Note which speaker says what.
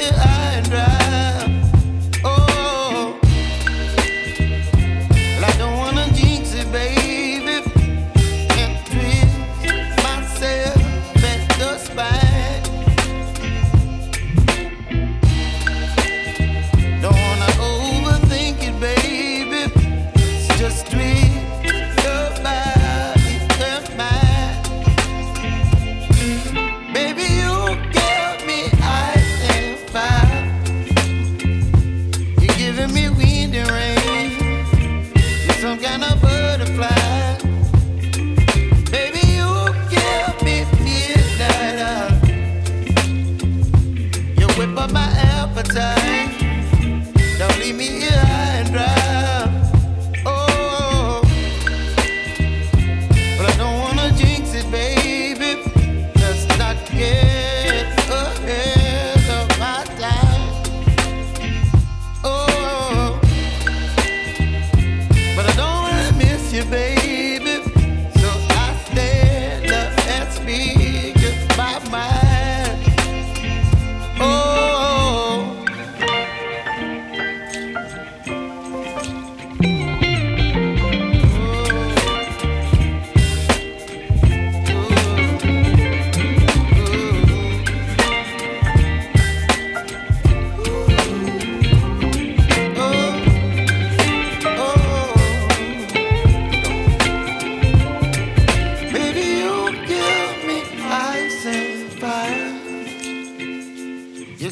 Speaker 1: high and dry. Oh, well, I don't wanna jinx it, baby, and twist myself at the spine. Don't wanna overthink it, baby. It's just twist your body and mine. Baby, you give me ice and fire. You're giving me wind and rain. You're some kind of butterfly. Baby, you give me midnight. You whip up my appetite.